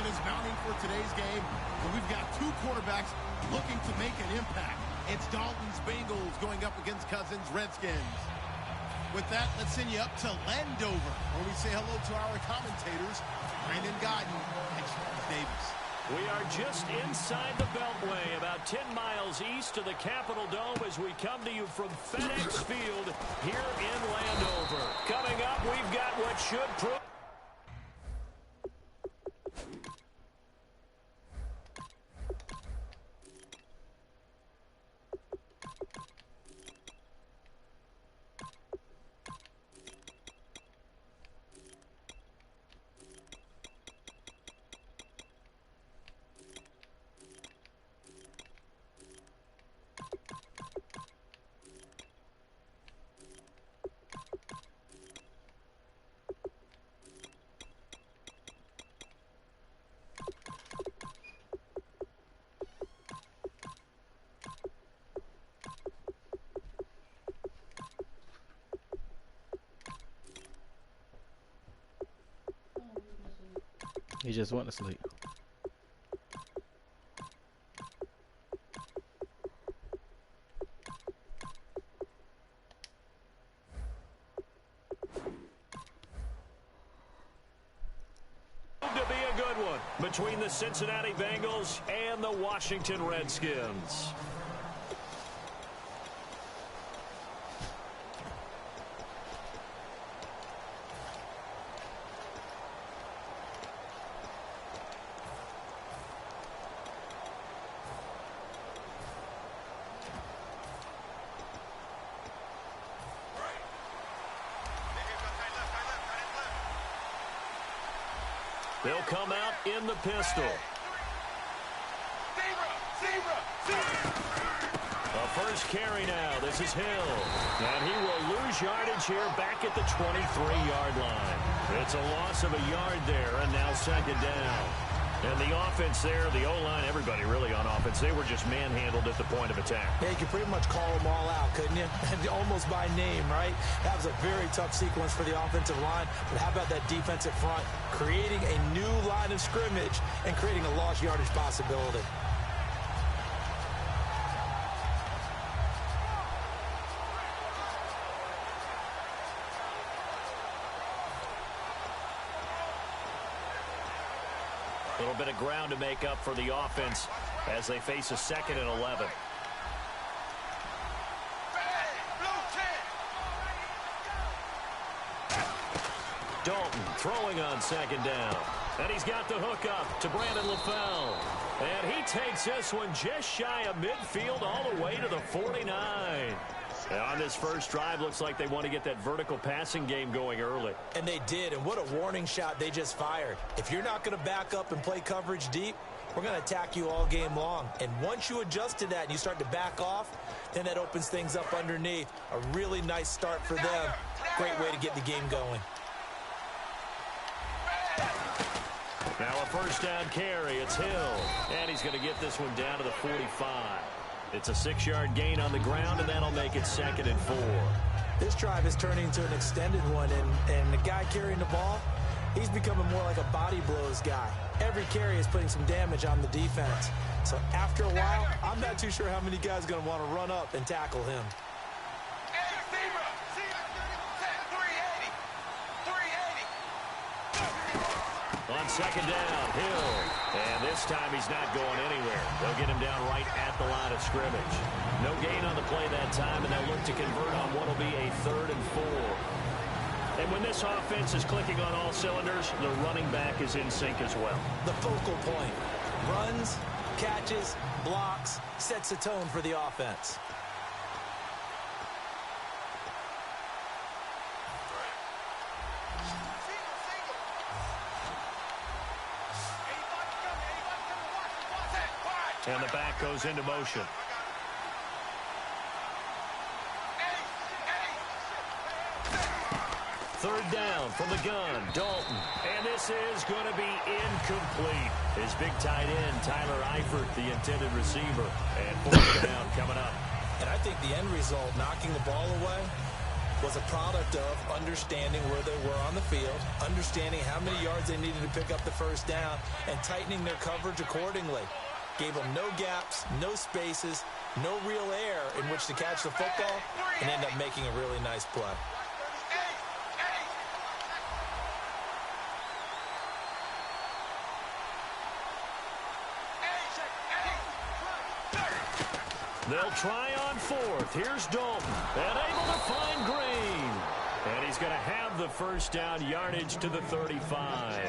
is mounting for today's game, and we've got two quarterbacks looking to make an impact. It's Dalton's Bengals going up against Cousins' Redskins. With that, let's send you up to Landover, where we say hello to our commentators, Brandon Godden and Charles Davis. We are just inside the Beltway, about 10 miles east of the Capitol Dome as we come to you from FedEx Field here in Landover. Coming up, we've got what should prove... He just went to sleep. To be a good one between the Cincinnati Bengals and the Washington Redskins. They'll come out in the pistol. A first carry now. This is Hill. And he will lose yardage here back at the 23-yard line. It's a loss of a yard there, and now second down. And the offense there, the O-line, everybody really on offense, they were just manhandled at the point of attack. Yeah, you could pretty much call them all out, couldn't you? Almost by name, right? That was a very tough sequence for the offensive line. But how about that defensive front creating a new line of scrimmage and creating a lost yardage possibility? A little bit of ground to make up for the offense as they face a 2nd and 11. Dalton throwing on 2nd down. And he's got the hook up to Brandon LaFell. And he takes this one just shy of midfield all the way to the 49. And on this first drive, looks like they want to get that vertical passing game going early. And they did, and what a warning shot they just fired. If you're not going to back up and play coverage deep, we're going to attack you all game long. And once you adjust to that and you start to back off, then that opens things up underneath. A really nice start for them. Great way to get the game going. Now a first down carry. It's Hill. And he's going to get this one down to the 45. It's a 6-yard gain on the ground, and that'll make it 2nd and 4. This drive is turning into an extended one, and the guy carrying the ball, he's becoming more like a body blows guy. Every carry is putting some damage on the defense. So after a while, I'm not too sure how many guys are going to want to run up and tackle him. On 2nd down, Hill. And this time he's not going anywhere. They'll get him down right at the line of scrimmage. No gain on the play that time, and they'll look to convert on what will be a 3rd and 4. And when this offense is clicking on all cylinders, the running back is in sync as well. The focal point. Runs, catches, blocks, sets the tone for the offense. And the back goes into motion. Third down from the gun, Dalton. And this is going to be incomplete. His big tight end, Tyler Eifert, the intended receiver. And 4th down coming up. And I think the end result, knocking the ball away, was a product of understanding where they were on the field, understanding how many yards they needed to pick up the first down, and tightening their coverage accordingly. Gave them no gaps, no spaces, no real air in which to catch the football, and end up making a really nice play. They'll try on fourth. Here's Dalton, and able to find Green. And he's going to have the first down, yardage to the 35.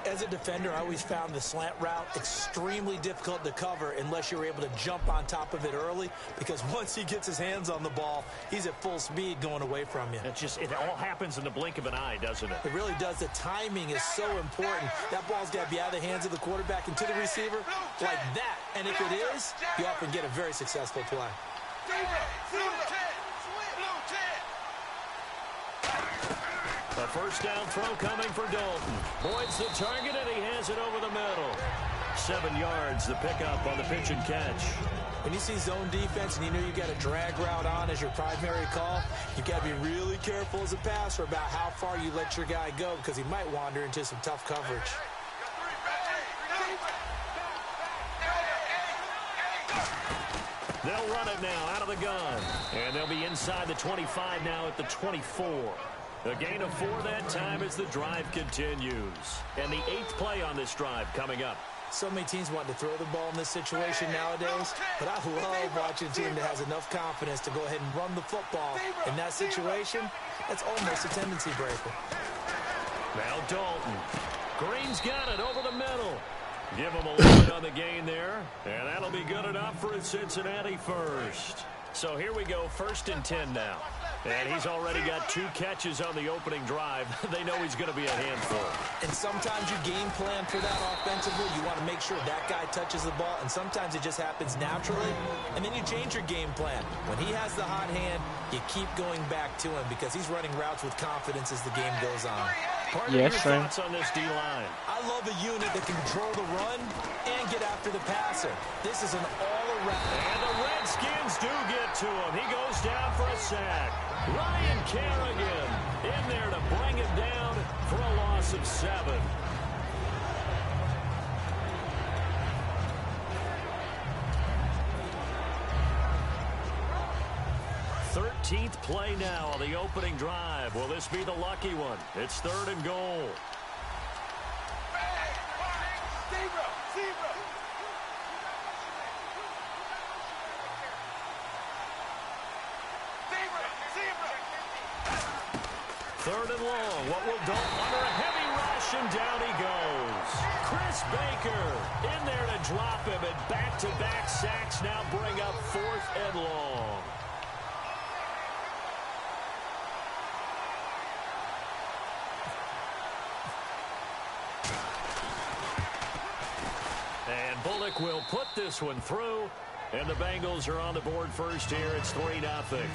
As a defender, I always found the slant route extremely difficult to cover unless you're able to jump on top of it early, because once he gets his hands on the ball, he's at full speed going away from you. It all happens in the blink of an eye, doesn't it? It really does. The timing is so important. That ball's got to be out of the hands of the quarterback and to the receiver like that. And if it is, you often get a very successful play. A first down throw coming for Dalton. Boyd's the target, and he has it over the middle. 7 yards, the pickup on the pitch and catch. When you see zone defense and you know you got a drag route on as your primary call, you got to be really careful as a passer about how far you let your guy go, because he might wander into some tough coverage. They'll run it now out of the gun, and they'll be inside the 25 now at the 24. A gain of 4 that time as the drive continues. And the 8th play on this drive coming up. So many teams want to throw the ball in this situation nowadays, but I love watching a team that has enough confidence to go ahead and run the football. In that situation, that's almost a tendency breaker. Now Dalton. Green's got it over the middle. Give him a little bit on the gain there, and that'll be good enough for a Cincinnati first. So here we go, 1st and 10 now. And he's already got 2 catches on the opening drive. They know he's going to be a handful. And sometimes you game plan for that offensively. You want to make sure that guy touches the ball, and sometimes it just happens naturally. And then you change your game plan. When he has the hot hand, you keep going back to him because he's running routes with confidence as the game goes on. Your thoughts on this D-line? I love a unit that can control the run and get after the passer. This is an all-around. And the Redskins do get to him. He goes down for a sack. Ryan Kerrigan in there to bring it down for a loss of 7. Thirteenth play now on the opening drive. Will this be the lucky one? It's 3rd and goal. Third and long. What will Dalton under a heavy rush, and down he goes. Chris Baker in there to drop him, and back-to-back sacks now bring up 4th and long. And Bullock will put this one through, and the Bengals are on the board first here. It's 3-0.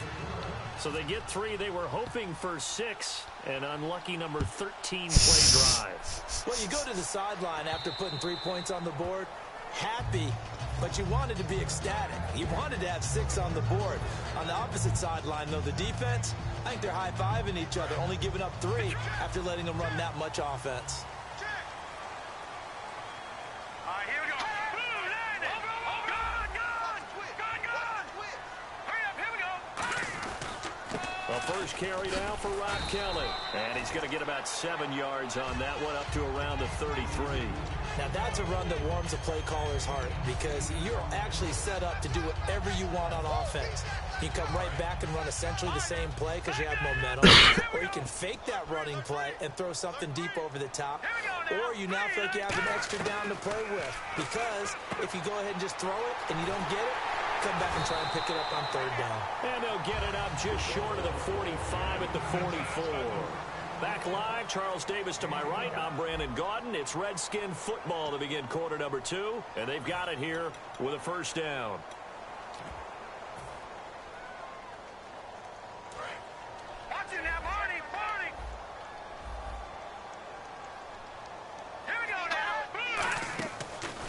So they get 3. They were hoping for 6. An unlucky number 13 play drive. Well, you go to the sideline after putting 3 points on the board, happy, but you wanted to be ecstatic. You wanted to have 6 on the board. On the opposite sideline, though, the defense, I think they're high-fiving each other, only giving up 3 after letting them run that much offense. First carry now for Rob Kelly. And he's going to get about 7 yards on that one, up to around the 33. Now, that's a run that warms a play caller's heart because you're actually set up to do whatever you want on offense. You can come right back and run essentially the same play because you have momentum. Or you can fake that running play and throw something deep over the top. Or you now feel like you have an extra down to play with. Because if you go ahead and just throw it and you don't get it, come back and try and pick it up on 3rd down. And they'll get it up just short of the 45 at the 44. Back live, Charles Davis to my right. I'm Brandon Gaudin. It's Redskin football to begin quarter number 2. And they've got it here with a first down. Watching that, Marty. Here we go now.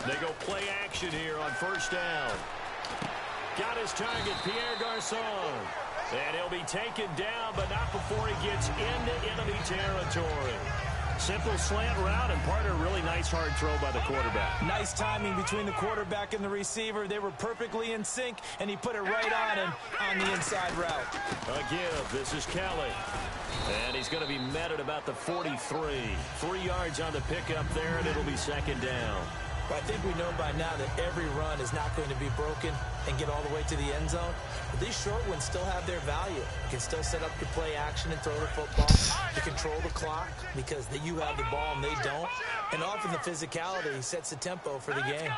They go play action here on first down. Got his target, Pierre Garçon. And he'll be taken down, but not before he gets into enemy territory. Simple slant route, and part of a really nice hard throw by the quarterback. Nice timing between the quarterback and the receiver. They were perfectly in sync, and he put it right on him on the inside route. A give. This is Kelly. And he's going to be met at about the 43. 3 yards on the pickup there, and it'll be second down. But I think we know by now that every run is not going to be broken and get all the way to the end zone. But these short ones still have their value. You can still set up your play action and throw the football. You control the clock because you have the ball and they don't. And often the physicality sets the tempo for the game.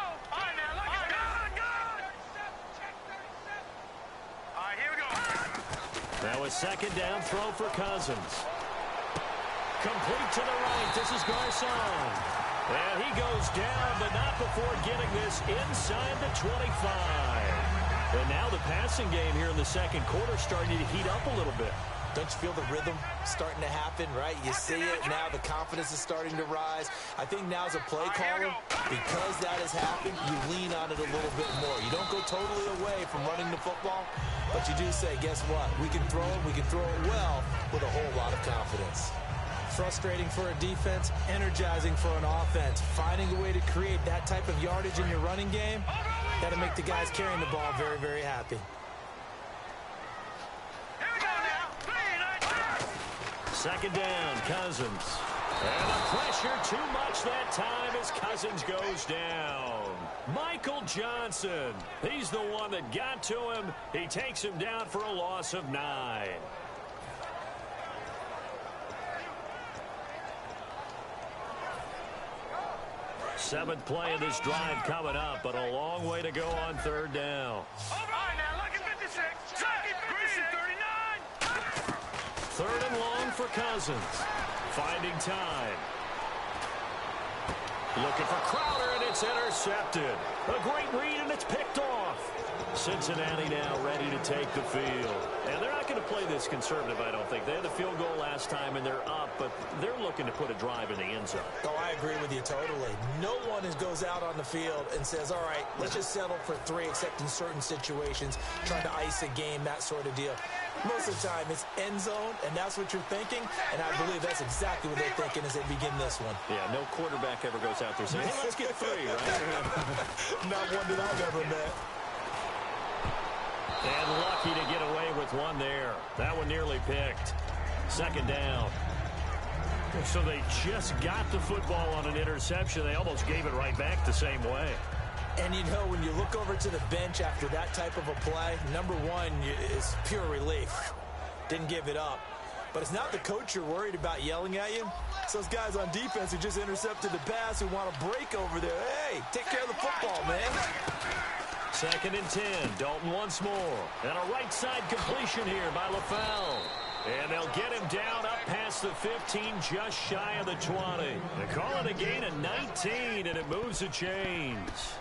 Now a second down throw for Cousins. Complete to the right. This is Garcon. And he goes down, but not before getting this inside the 25. And now the passing game here in the second quarter starting to heat up a little bit. Don't you feel the rhythm starting to happen, right? You see it. Now the confidence is starting to rise. I think now as a play caller, because that has happened, you lean on it a little bit more. You don't go totally away from running the football, but you do say, guess what? We can throw it. We can throw it well with a whole lot of confidence. Frustrating for a defense, energizing for an offense. Finding a way to create that type of yardage in your running game, that'll make the guys carrying the ball very, very happy. Second down, Cousins. And the pressure too much that time as Cousins goes down. Michael Johnson, he's the one that got to him. He takes him down for a loss of 9. Seventh play of this drive coming up, but a long way to go on third down. All right, now look at 56. Second 39. Third and long for Cousins. Finding time. Looking for Crowder, and it's intercepted. A great read, and it's picked off. Cincinnati now ready to take the field. And they're not going to play this conservative, I don't think. They had the field goal last time, and they're up, but they're looking to put a drive in the end zone. Oh, I agree with you totally. No one goes out on the field and says, all right, let's just settle for 3, except in certain situations, trying to ice a game, that sort of deal. Most of the time, it's end zone, and that's what you're thinking, and I believe that's exactly what they're thinking as they begin this one. Yeah, no quarterback ever goes out there saying, hey, let's get 3, right? Not one that I've ever met. And lucky to get away with one there. That one nearly picked. Second down. So they just got the football on an interception. They almost gave it right back the same way. And, you know, when you look over to the bench after that type of a play, number one is pure relief. Didn't give it up. But it's not the coach you're worried about yelling at you. It's those guys on defense who just intercepted the pass who want to break over there. Hey, take care of the football, man. Second and 10. Dalton once more. And a right side completion here by LaFell. And they'll get him down up past the 15, just shy of the 20. They call it a gain of 19, and it moves the chains.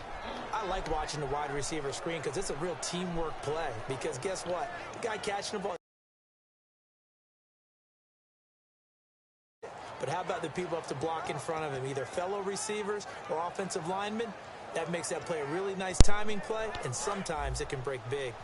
I like watching the wide receiver screen because it's a real teamwork play. Because guess what? The guy catching the ball. But how about the people up to block in front of him, either fellow receivers or offensive linemen? That makes that play a really nice timing play, and sometimes it can break big.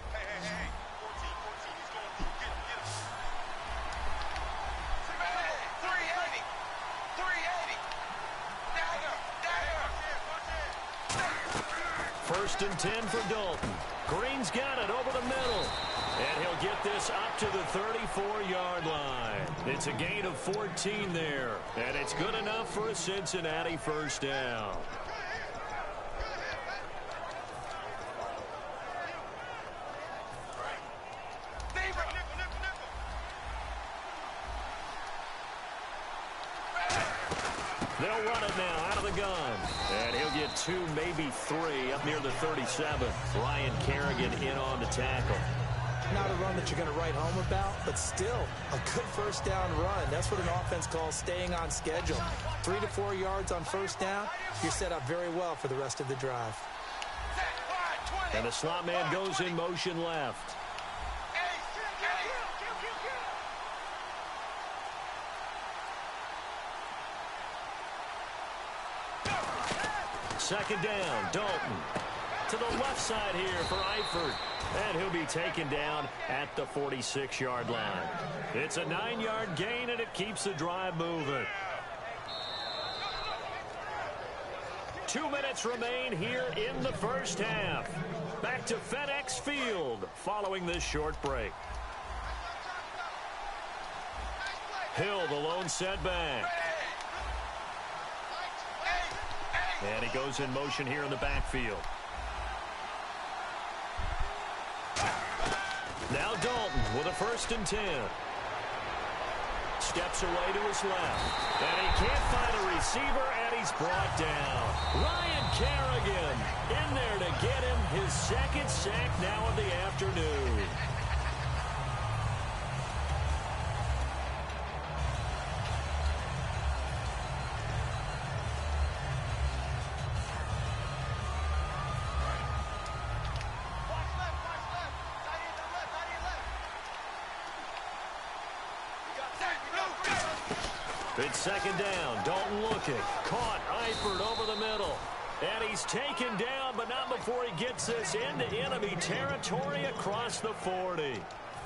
First and 10 for Dalton. Green's got it over the middle. And he'll get this up to the 34-yard line. It's a gain of 14 there. And it's good enough for a Cincinnati first down. They'll run it now out of the gun. And he'll get 2, maybe 3 up near the 37. Ryan Kerrigan in on the tackle. Not a run that you're going to write home about, but still a good first down run. That's what an offense calls staying on schedule. 3 to 4 yards on first down, you're set up very well for the rest of the drive. And the slot man goes in motion left. Second down, Dalton. To the left side here for Eifert. And he'll be taken down at the 46-yard line. It's a 9-yard gain, and it keeps the drive moving. 2 minutes remain here in the first half. Back to FedEx Field following this short break. Hill, the lone setback. And he goes in motion here in the backfield. Now Dalton with a 1st and 10. Steps away to his left. And he can't find a receiver, and he's brought down. Ryan Kerrigan in there to get him his 2nd sack now of the afternoon. It's 2nd down. Dalton looking. Caught. Eifert over the middle. And he's taken down, but not before he gets this into enemy territory across the 40.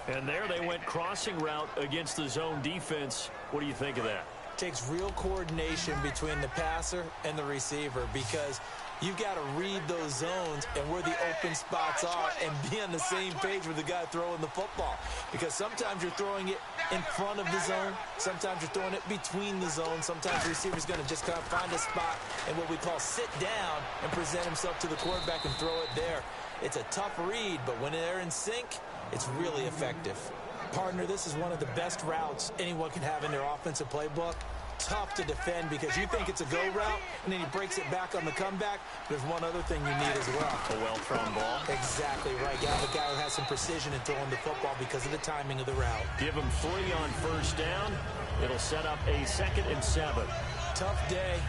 And there they went crossing route against the zone defense. What do you think of that? Takes real coordination between the passer and the receiver, because you've got to read those zones and where the open spots are and be on the same page with the guy throwing the football. Because sometimes you're throwing it in front of the zone. Sometimes you're throwing it between the zones. Sometimes the receiver's going to just kind of find a spot and what we call sit down and present himself to the quarterback and throw it there. It's a tough read, but when they're in sync, it's really effective. Partner, this is one of the best routes anyone can have in their offensive playbook. Tough to defend because you think it's a go route, and then he breaks it back on the comeback. There's one other thing you need as well. A well-thrown ball. Exactly right. You have a guy who has some precision in throwing the football because of the timing of the route. Give him 3 on 1st down. It'll set up a 2nd and 7. Tough day.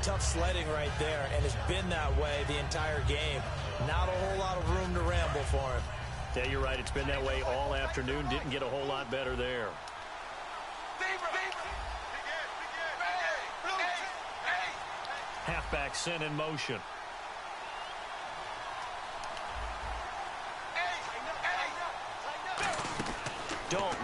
Tough sledding right there, and it's been that way the entire game. Not a whole lot of room to ramble for him. Yeah, you're right. It's been that way all afternoon. Didn't get a whole lot better there. Halfback sent in motion. Dalton